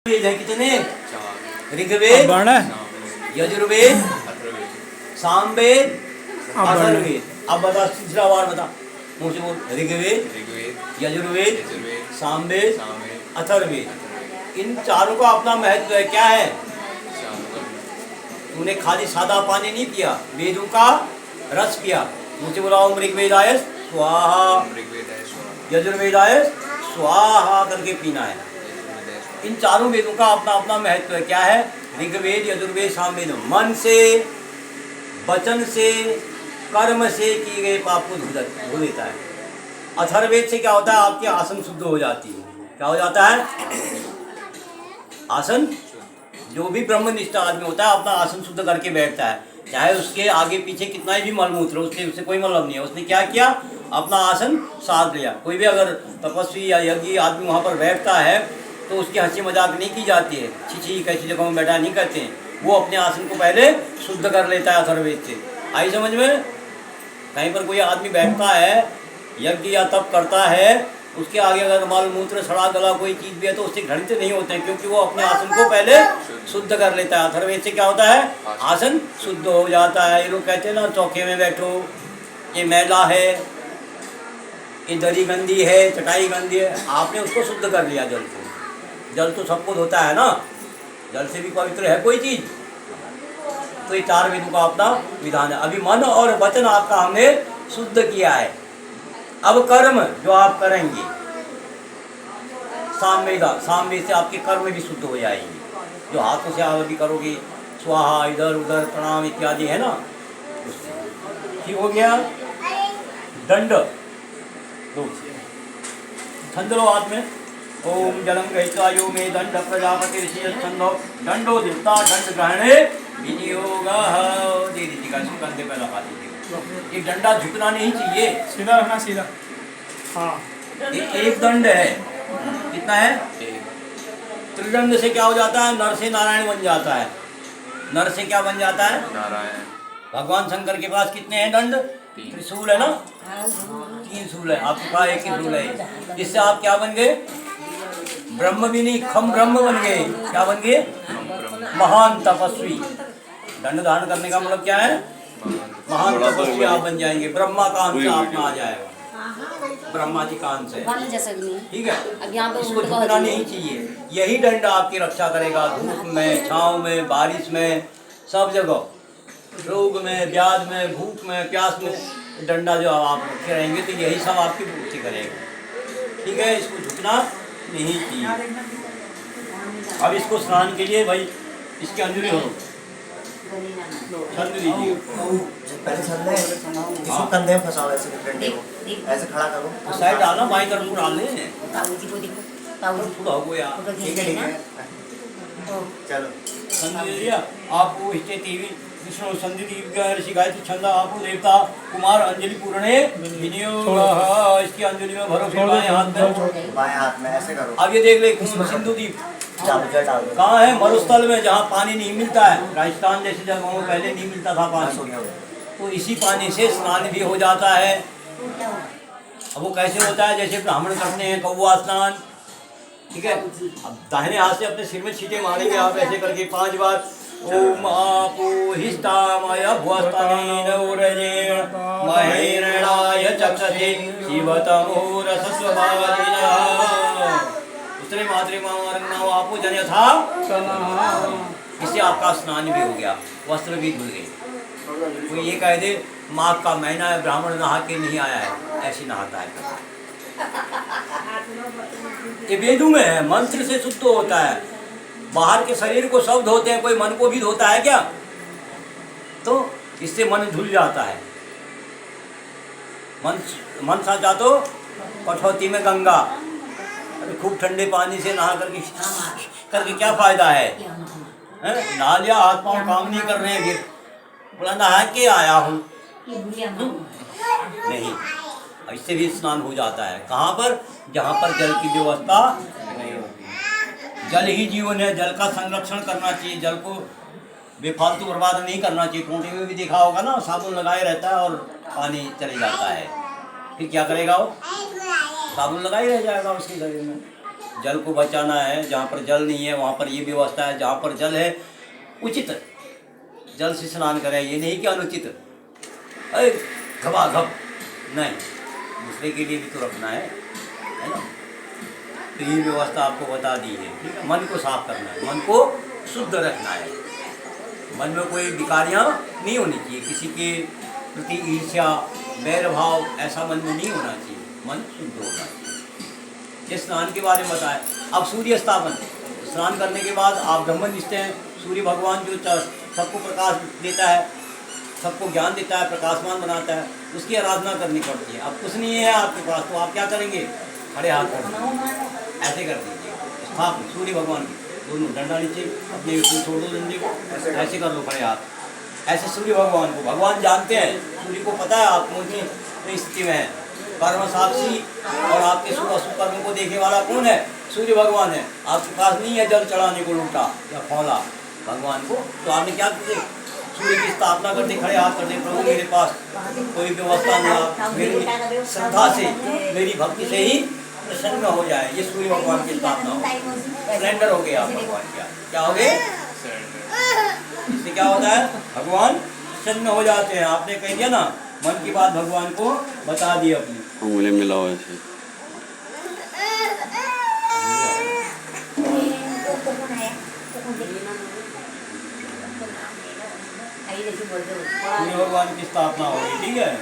वेद है कितने? ऋग्वेद, यजुर्वेद, सामवेद, अथर्ववेद। अब बता तीसरा बार बता, मुझे बोल। ऋग्वेद, यजुर्वेद, सामवेद, अथर्ववेद। इन चारों का अपना महत्व है। क्या है? तूने खाली सादा पानी नहीं पिया, वेदों का रस पिया। मुझे बोला ओम ऋग्वेदाय स्वाहा, यजुर्वेदाय स्वाहा करके पीना है। इन चारों वेदों का अपना अपना महत्व है। क्या है? ऋग्वेद, यजुर्वेद, सामवेद मन से, वचन से, कर्म से किए गए पाप को धो देता है। अथर्ववेद से क्या होता है? आपकी आसन शुद्ध हो जाती है। क्या हो जाता है? आसन। जो भी ब्रह्मनिष्ठ आदमी होता है अपना आसन शुद्ध करके बैठता है, चाहे उसके आगे पीछे कितना भी मलमूत्र हो, उससे कोई मतलब नहीं है। उसने क्या किया? अपना आसन साध लिया। कोई भी अगर तपस्वी या यज्ञी आदमी वहाँ पर बैठता है तो उसकी हंसी मजाक नहीं की जाती है, छी कैसी जगह में बैठा नहीं करते हैं। वो अपने आसन को पहले शुद्ध कर लेता है अथर्ववेद से। आई समझ में? कहीं पर कोई आदमी बैठता है, यज्ञ या तप करता है, उसके आगे अगर मल मूत्र सड़ा गला कोई चीज़ भी है तो उससे घृणित नहीं होते हैं, क्योंकि वो अपने आसन को पहले शुद्ध कर लेता है। अथर्ववेद से क्या होता है? आसन शुद्ध हो जाता है। ये लोग कहते हैं ना चौके में बैठो, ये मैला है, ये दरी गंदी है, चटाई गंदी है। आपने उसको शुद्ध कर लिया। जल को, जल तो सबको धोता है ना, जल से भी पवित्र है कोई चीज़। तो ये चार वेदों का अपना विधान है। अभी मन और वचन आपका हमने शुद्ध किया है। अब कर्म जो आप करेंगे, सामवेद से आपके कर्म भी शुद्ध हो जाएंगे। जो हाथों से आप अभी करोगे, स्वाहा, इधर उधर प्रणाम इत्यादि है ना, उससे ठीक हो गया। दंड दो छंद लो हाथ में। ओम जलम गहित्वा यो मे दंड प्रजापति ऋषि छंदो दंडो देवता दंड ग्रहणे विनियोगः। दे दीजिएगा, इसको कंधे पर लगा दीजिएगा। ये डंडा झुकना नहीं चाहिए, सीधा रखना, सीधा। हाँ, एक दंड है। कितना है? त्रिदंड से क्या हो जाता है? नर से नारायण बन जाता है। नर से क्या बन जाता है? नारायण। भगवान शंकर के पास कितने हैं दंड? त्रिशूल है ना, 3 शूल है। आपके पास एक ही शूल है। इससे आप क्या बन गए? ब्रह्म भी नहीं, खम ब्रह्म बन गए। क्या बन गए? महान तपस्वी। दंड धारण करने का मतलब क्या है? महान तपस्वी आप बन जाएंगे। ब्रह्मा का अंश आप में आ जाएगा, ब्रह्मा जी का अंश है। ठीक है, इसको झुकना नहीं चाहिए। यही दंड आपकी रक्षा करेगा धूप में, छाँव में, बारिश में, सब जगह। रोग में, व्याध में, भूख में, प्यास में, डंडा जो आप रखे रहेंगे तो यही सब आपकी पूर्ति करेगा। ठीक है, इसको झुकना नहीं चाहिए। अब इसको स्नान के लिए भाई इसकी अंजलि हो, छंद लीजिए। पहले छंद है, इसको कंधे में फंसाओ, ऐसे डंडे को ऐसे खड़ा करो। साइड डालना, बाई तरफ को डाल लें। थोड़ा हो गया। ठीक है, चलो छंद ले लिया। आपको इसके टीवी विष्णु संधि शिकायत छंद आपको देवता कुमार अंजलि पूर्णे विनियोग। इसकी अंजलि में भरो, फिर बाएं हाथ में, बाएं हाथ में ऐसे करो। अब ये देख ले सिंधु दीप कहाँ है? मरुस्थल में, जहाँ पानी नहीं मिलता है। राजस्थान जैसे जगहों में पहले नहीं मिलता था पानी, तो इसी पानी से स्नान भी हो जाता है। अब वो कैसे होता है? जैसे ब्राह्मण करते हैं कौवा स्नान। ठीक है, अब दाहिने हाथ से अपने सिर में छींटे मारेंगे आप ऐसे करके 5 बार। ओम आपो हिष्टामय भुवस्तनेन उरजेण महेरणाय चक्षते शिवतमो रसस्वभाविनः उत्तरे मात्रे मामरन्नाम आपो जन्यथा। इससे आपका स्नान भी हो गया, वस्त्र भी धुल गए। कोई ये कह दे माघ का महीना है, ब्राह्मण नहा के नहीं आया है, ऐसे नहाता है। ये वेदों में है, मंत्र से शुद्ध होता है। बाहर के शरीर को सब धोते हैं, कोई मन को भी धोता है क्या? तो इससे मन धुल जाता है। मन साचा तो कठौती में गंगा। अरे खूब ठंडे पानी से नहा करके क्या फायदा है? नहा लिया, हाथ पाँव काम नहीं कर रहे हैं, फिर बोला नहा के आया हूँ, नहीं। इससे भी स्नान हो जाता है। कहाँ पर? जहाँ पर जल की व्यवस्था नहीं होती। जल ही जीवन है, जल का संरक्षण करना चाहिए, जल को बेफालतू बर्बाद नहीं करना चाहिए। टोंटी में भी देखा होगा ना, साबुन लगाए रहता है और पानी चले जाता है, फिर क्या करेगा वो? साबुन लगाए रह जाएगा उसके शरीर में। जल को बचाना है, जहाँ पर जल नहीं है वहाँ पर ये व्यवस्था है, जहाँ पर जल है उचित जल से स्नान करें, ये नहीं कि अनुचित अरे घबाघब नहीं, दूसरे के लिए भी तो रखना है ना। तो ये व्यवस्था आपको बता दी है, ठीक है। मन को साफ करना है, मन को शुद्ध रखना है, मन में कोई विकारियाँ नहीं होनी चाहिए, किसी के प्रति ईर्ष्या वैर भाव ऐसा मन में नहीं होना चाहिए, मन शुद्ध होना चाहिए। ये स्नान के बारे में बताया। अब सूर्य स्थापन, स्नान करने के बाद आप ब्रह्मनिष्ठ हैं, सूर्य भगवान जो सबको प्रकाश देता है, सबको ज्ञान देता है, प्रकाशमान बनाता है, उसकी आराधना करनी पड़ती है। अब कुछ नहीं है आपके पास तो आप क्या करेंगे, खड़े हाथ कर दीजिए, ऐसे कर दीजिए स्थापन सूर्य भगवान की, दोनों डंडा नीचे अपने ऊपर छोड़ दो डंडे को, ऐसे कर लो खड़े हाथ, ऐसे सूर्य भगवान को। भगवान जानते हैं, सूर्य को पता है आप कौन सी स्थिति में है, कर्म साक्षी और आपके शुभ अशुभ कर्मों को देखने वाला कौन है, सूर्य भगवान है। आपके पास नहीं है जल चढ़ाने को लोटा या फौला भगवान को, तो आपने क्या किया, सूर्य की स्थापना करते, खड़े हाथ करते, प्रभु मेरे पास कोई व्यवस्था नहीं, आप मेरी श्रद्धा से मेरी भक्ति से ही प्रसन्न हो जाए, ये सूर्य भगवान की स्थापना हो, सरेंडर हो गया आप भगवान का, क्या हो गए, इससे क्या होता है, भगवान प्रसन्न हो जाते हैं। आपने कह दिया ना, मन की बात भगवान को बता दी अपनी, उंगली मिलाओ ऐसे। सूर्य भगवान की स्थापना होगी, ठीक है।